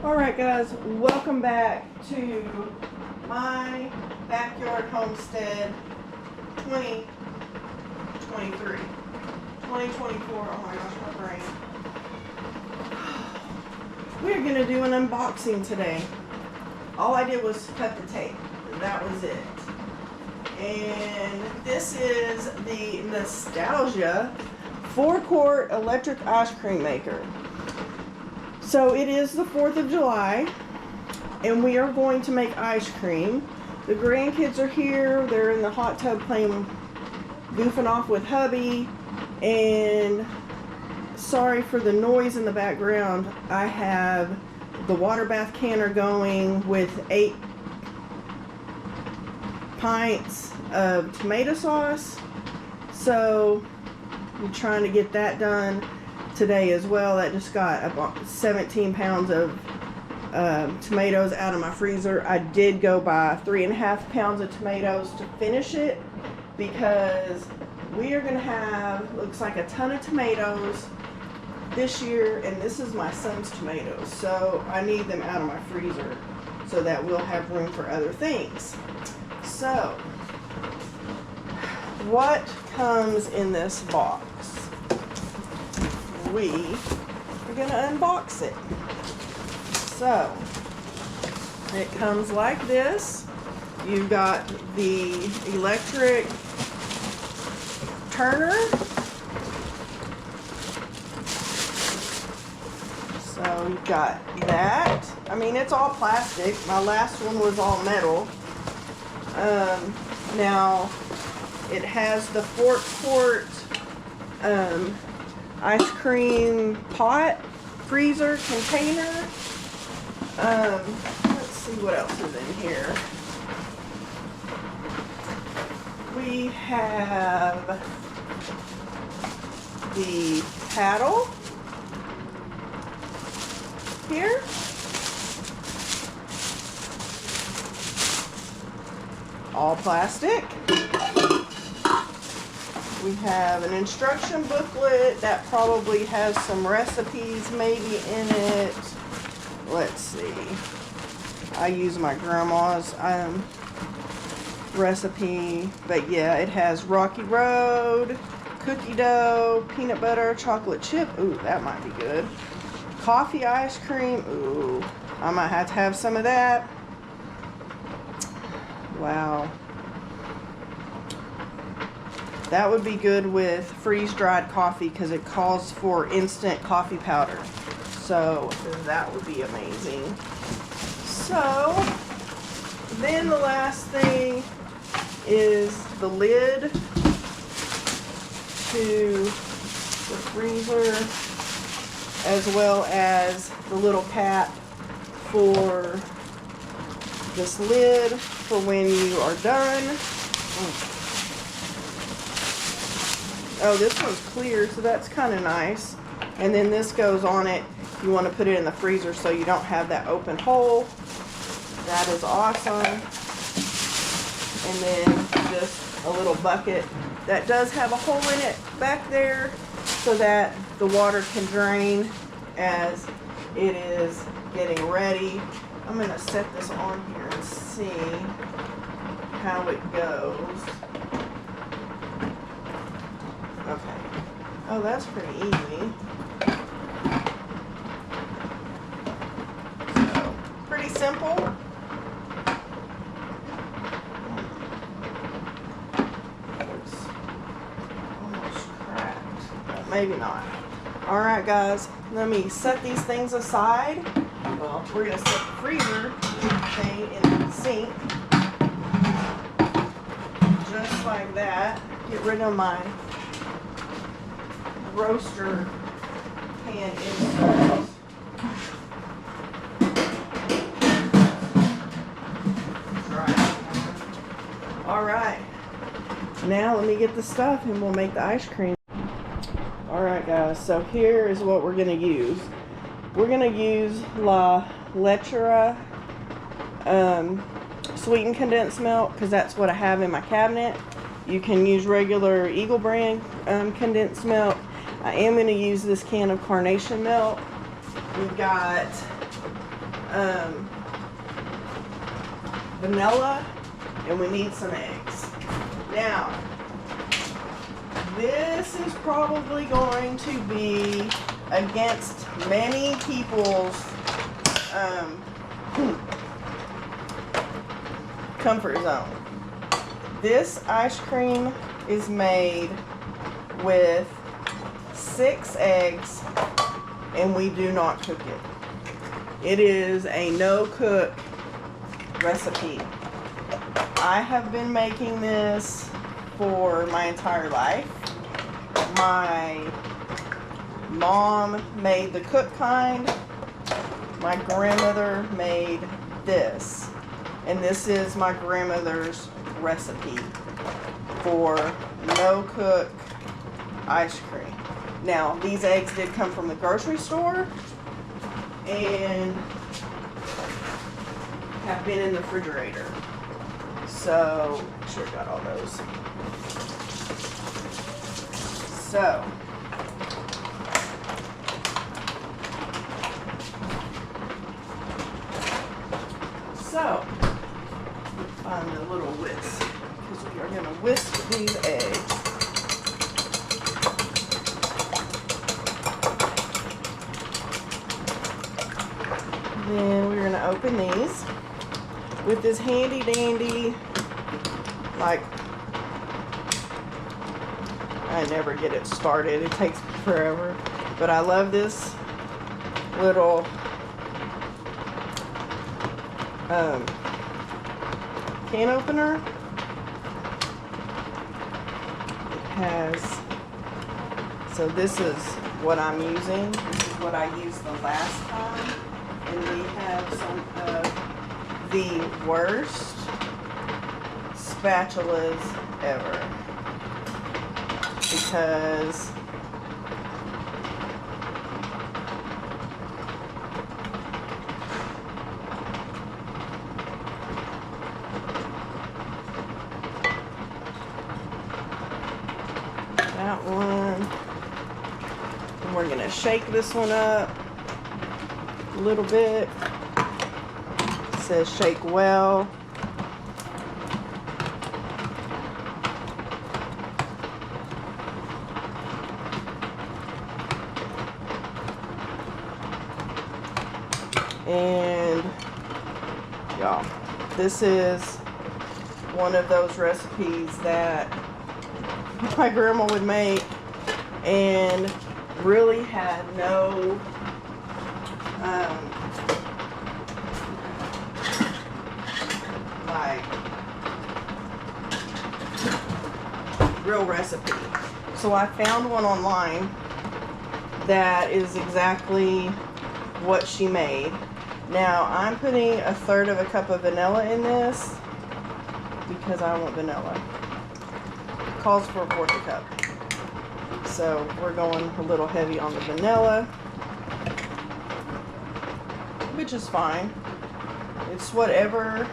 Alright guys, welcome back to my backyard homestead 2023. 2024, oh my gosh, my brain. We're going to do an unboxing today. All I did was cut the tape. That was it. And this is the Nostalgia 4-quart electric ice cream maker. So it is the 4th of July, and we are going to make ice cream. The grandkids are here. They're in the hot tub playing, goofing off with hubby. And sorry for the noise in the background. I have the water bath canner going with 8 pints of tomato sauce. So I'm trying to get that done today as well. That just got about 17 pounds of tomatoes out of my freezer. I did go buy 3.5 pounds of tomatoes to finish it because we are going to have, looks like, a ton of tomatoes this year, and this is my son's tomatoes, so I need them out of my freezer so that we'll have room for other things. So what comes in this box? We are going to unbox it. So it comes like this. You've got the electric turner. So you've got that. I mean, it's all plastic. My last one was all metal. Now it has the 4-quart ice cream pot freezer container. Let's see what else is in here. We have the paddle here. All plastic. We have an instruction booklet that probably has some recipes maybe in it. Let's see. I use my grandma's recipe, but yeah, it has Rocky Road, cookie dough, peanut butter, chocolate chip. Ooh, that might be good. Coffee ice cream. Ooh, I might have to have some of that. Wow. That would be good with freeze-dried coffee because it calls for instant coffee powder. So that would be amazing. So then the last thing is the lid to the freezer, as well as the little cap for this lid for when you are done. Oh, this one's clear, so that's kind of nice. And then this goes on it. You want to put it in the freezer so you don't have that open hole. That is awesome. And then just a little bucket that does have a hole in it back there so that the water can drain as it is getting ready. I'm going to set this on here and see how it goes. Okay. Oh, that's pretty easy. So, pretty simple. It's almost cracked, but maybe not. Alright guys, let me set these things aside. Well, we're going to set the freezer thing in the sink. Just like that. Get rid of my roaster pan inserts. Alright, now let me get the stuff and we'll make the ice cream. Alright guys, so here is what we're going to use. We're going to use La Leche sweetened condensed milk because that's what I have in my cabinet. You can use regular Eagle brand condensed milk. I am going to use this can of carnation milk. We've got vanilla, and we need some eggs. Now, this is probably going to be against many people's comfort zone. This ice cream is made with 6 eggs, and we do not cook it. It is a no-cook recipe. I have been making this for my entire life. My mom made the cook kind. My grandmother made this. And this is my grandmother's recipe for no-cook ice cream. Now, these eggs did come from the grocery store and have been in the refrigerator. So, sure got all those. So, find a little whisk, because we are going to whisk these eggs. Then we're going to open these with this handy dandy, like, I never get it started. It takes forever. But I love this little can opener. It has, so this is what I'm using. This is what I used the last time. And we have some of the worst spatulas ever. Because that one, and we're gonna shake this one up a little bit. It says shake well. And y'all, this is one of those recipes that my grandma would make and really had no like real recipe. So I found one online that is exactly what she made. Now I'm putting 1/3 of a cup of vanilla in this because I want vanilla. It calls for 1/4 cup. So we're going a little heavy on the vanilla, which is fine. It's whatever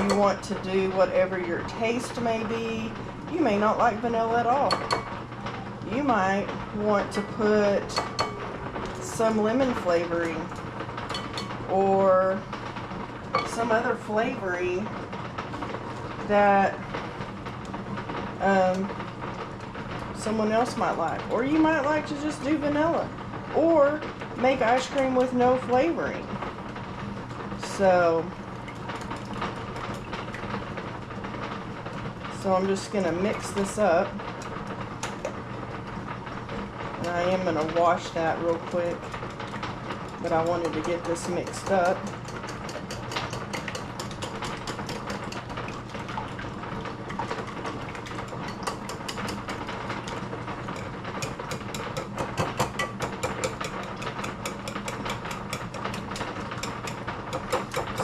you want to do, whatever your taste may be. You may not like vanilla at all. You might want to put some lemon flavoring or some other flavoring that someone else might like, or you might like to just do vanilla or make ice cream with no flavoring. So I'm just gonna mix this up, and I am gonna wash that real quick, but I wanted to get this mixed up.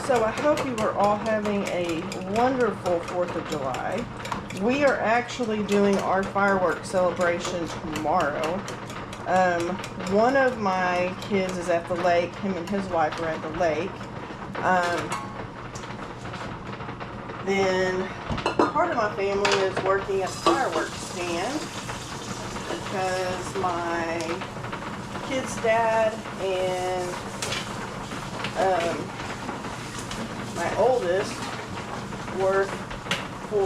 So I hope you are all having a wonderful 4th of July. We are actually doing our fireworks celebration tomorrow. One of my kids is at the lake. Him and his wife are at the lake. Then part of my family is working at the fireworks stand because my kid's dad and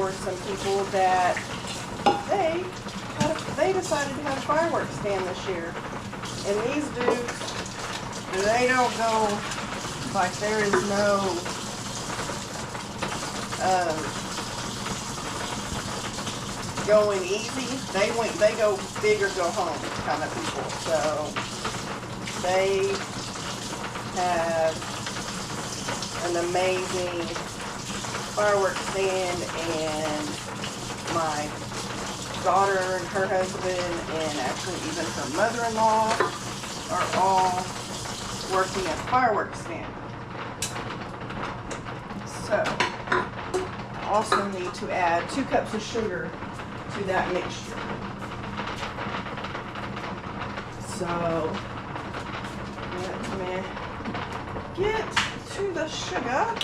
were some people that they decided to have a fireworks stand this year. And these dudes, they don't go, like there is no, going easy. They go big or go home kind of people. So they have an amazing fireworks stand, and my daughter and her husband and actually even her mother-in-law are all working at the fireworks stand. So I also need to add 2 cups of sugar to that mixture. So let me get to the sugar.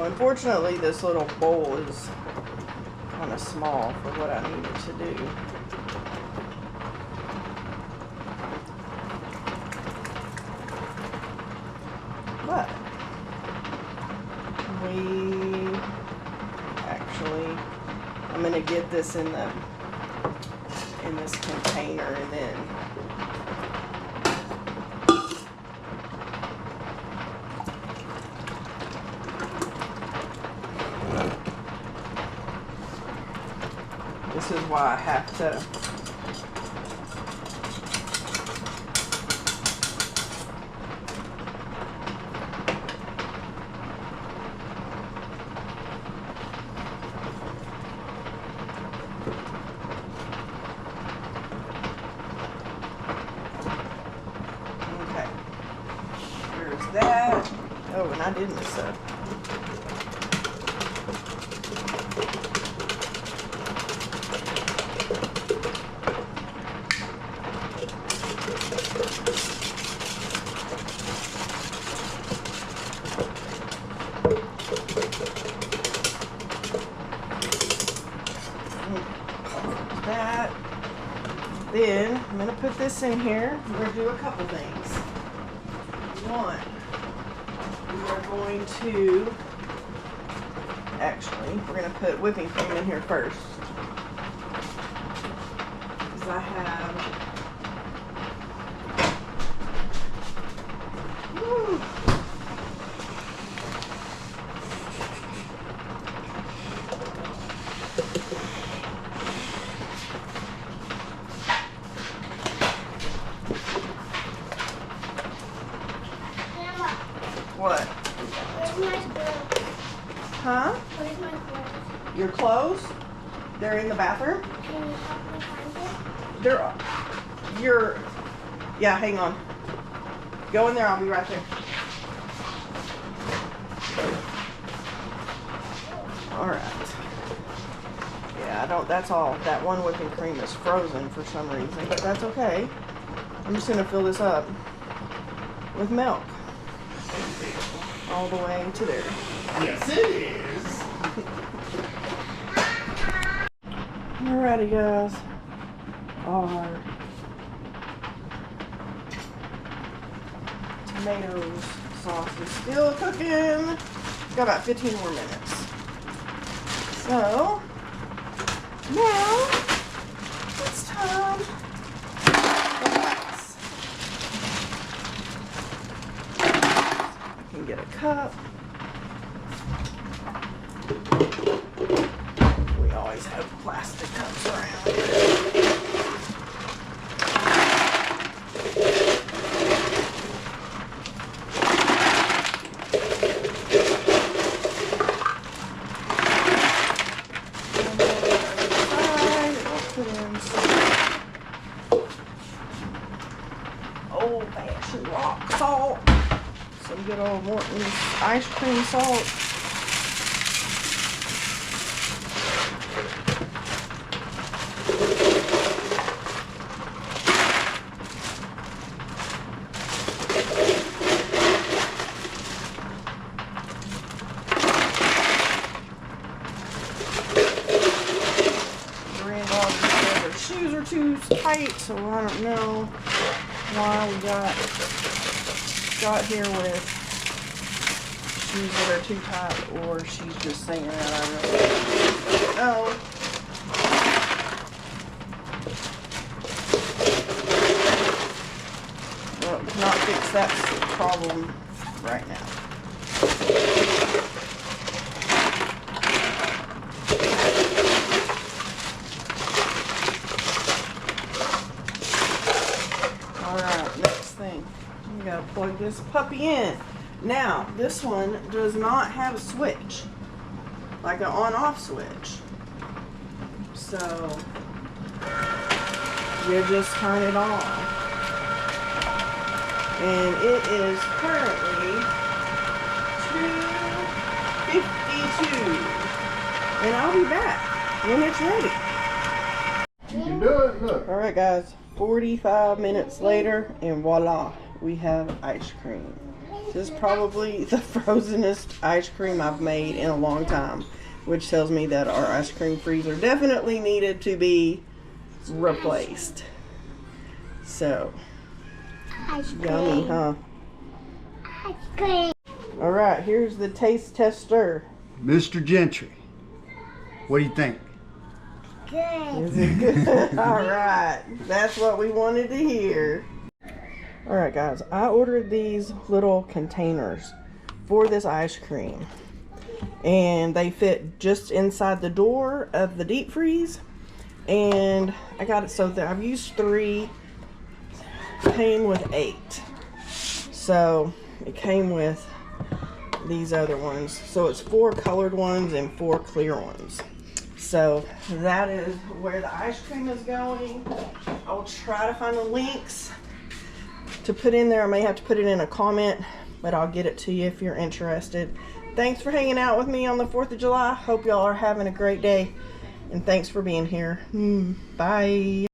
Unfortunately, this little bowl is kind of small for what I needed to do. But I'm gonna get this in this container, and then this is why I have to okay. There's that. Oh, and I did miss up. Then I'm going to put this in here. We're going to do a couple things. One, we are going to, we're going to put whipping cream in here first. Because I have, what? Where's my clothes? Huh? Where's my clothes? Your clothes? They're in the bathroom? Can you help me find They're, yeah, hang on. Go in there, I'll be right there. Alright. Yeah, that's all. That one whipping cream is frozen for some reason, but that's okay. I'm just gonna fill this up with milk. All the way to there. Yes, it is. Alrighty, guys. Our tomatoes sauce is still cooking. Got about 15 more minutes. So now it's time for rice. I can get a cup. We always have plastic cups around. Old-fashioned rock salt. Some good old Morton's ice cream salt. are too tight, so I don't know why we got here with shoes that are too tight, or she's just saying that. I really don't know. Well, cannot fix that problem right now. Alright, next thing. We gotta plug this puppy in. Now, this one does not have a switch, like an on-off switch. So, you just turn it on. And it is currently 2:52. And I'll be back when it's ready. You can do it. Look. Alright guys, 45 minutes later, and voila, we have ice cream. This is probably the frozenest ice cream I've made in a long time, which tells me that our ice cream freezer definitely needed to be replaced. So, Ice cream. yummy, huh? Ice cream. Alright, here's the taste tester. Mr. Gentry, what do you think? Good. Is it good? Alright, that's what we wanted to hear. Alright guys, I ordered these little containers for this ice cream. And they fit just inside the door of the deep freeze. And I got it so that I've used 3. Came with 8. So it came with these other ones. So it's 4 colored ones and 4 clear ones. So that is where the ice cream is going. I'll try to find the links to put in there. I may have to put it in a comment, but I'll get it to you if you're interested. Thanks for hanging out with me on the 4th of July. Hope y'all are having a great day. And thanks for being here. Bye.